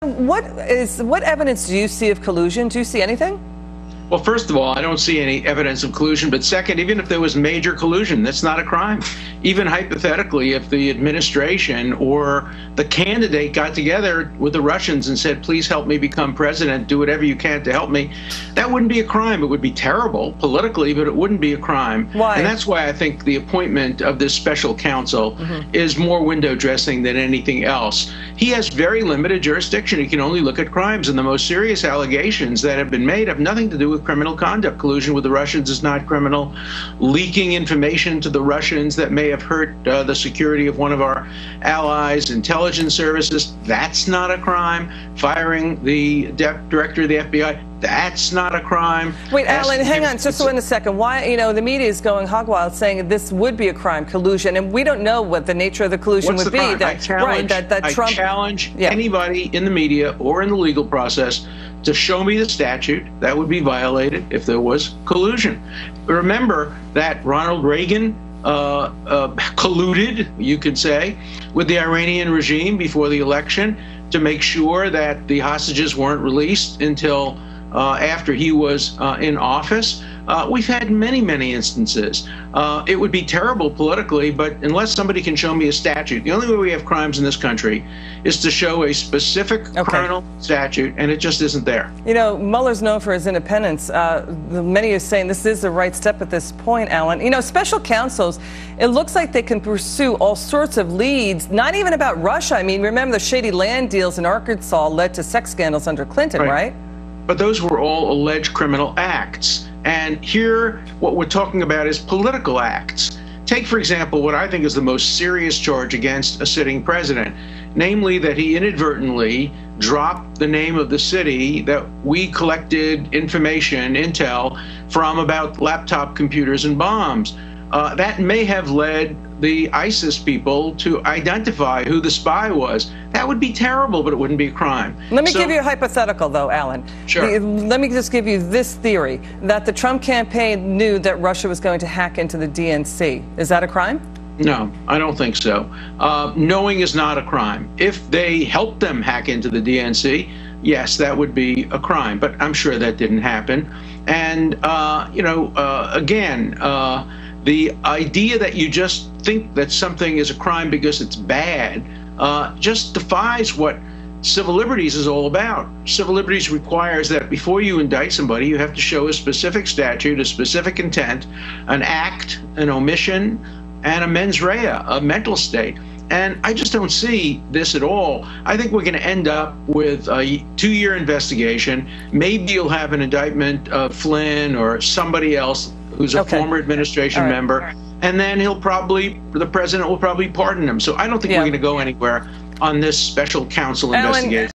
What evidence do you see of collusion? Do you see anything? Well, first of all, I don't see any evidence of collusion. But second, even if there was major collusion, that's not a crime. Even hypothetically, if the administration or the candidate got together with the Russians and said, please help me become president, do whatever you can to help me, that wouldn't be a crime. It would be terrible politically, but it wouldn't be a crime. Why? And that's why I think the appointment of this special counsel is more window dressing than anything else. He has very limited jurisdiction. He can only look at crimes, and the most serious allegations that have been made have nothing to do with criminal conduct. Collusion with the Russians is not criminal. Leaking information to the Russians that may have hurt the security of one of our allies, intelligence services, that's not a crime. Firing the director of the FBI, that's not a crime. Wait, Alan, hang on just in a second. Why, the media is going hog wild saying this would be a crime, collusion, and we don't know what the nature of the collusion would be. I challenge anybody in the media or in the legal process to show me the statute that would be violated if there was collusion. Remember that Ronald Reagan colluded, you could say, with the Iranian regime before the election to make sure that the hostages weren't released until after he was in office. We've had many, many instances. It would be terrible politically, but unless somebody can show me a statute, the only way we have crimes in this country is to show a specific criminal statute, and it just isn't there. Mueller's known for his independence. Many are saying this is the right step at this point, Alan. Special counsels, it looks like they can pursue all sorts of leads, not even about Russia. I mean, remember the shady land deals in Arkansas led to sex scandals under Clinton, right? But those were all alleged criminal acts. And here, what we're talking about is political acts. Take, for example, what I think is the most serious charge against a sitting president, namely that he inadvertently dropped the name of the city that we collected information, intel, from about laptop computers and bombs. That may have led the ISIS people to identify who the spy was. That would be terrible, but it wouldn't be a crime. Let me give you a hypothetical, though, Alan. Sure. Let me just give you this theory, that the Trump campaign knew that Russia was going to hack into the DNC. Is that a crime? No, I don't think so. Knowing is not a crime. If they helped them hack into the DNC, yes, that would be a crime, but I'm sure that didn't happen. And, again, the idea that you just think that something is a crime because it's bad just defies what civil liberties is all about. Civil liberties requires that before you indict somebody, you have to show a specific statute, a specific intent, an act, an omission, and a mens rea, a mental state. And I just don't see this at all. I think we're going to end up with a 2-year investigation. Maybe you'll have an indictment of Flynn or somebody else who's a former administration member, and then the president will probably pardon him. So I don't think we're going to go anywhere on this special counsel investigation.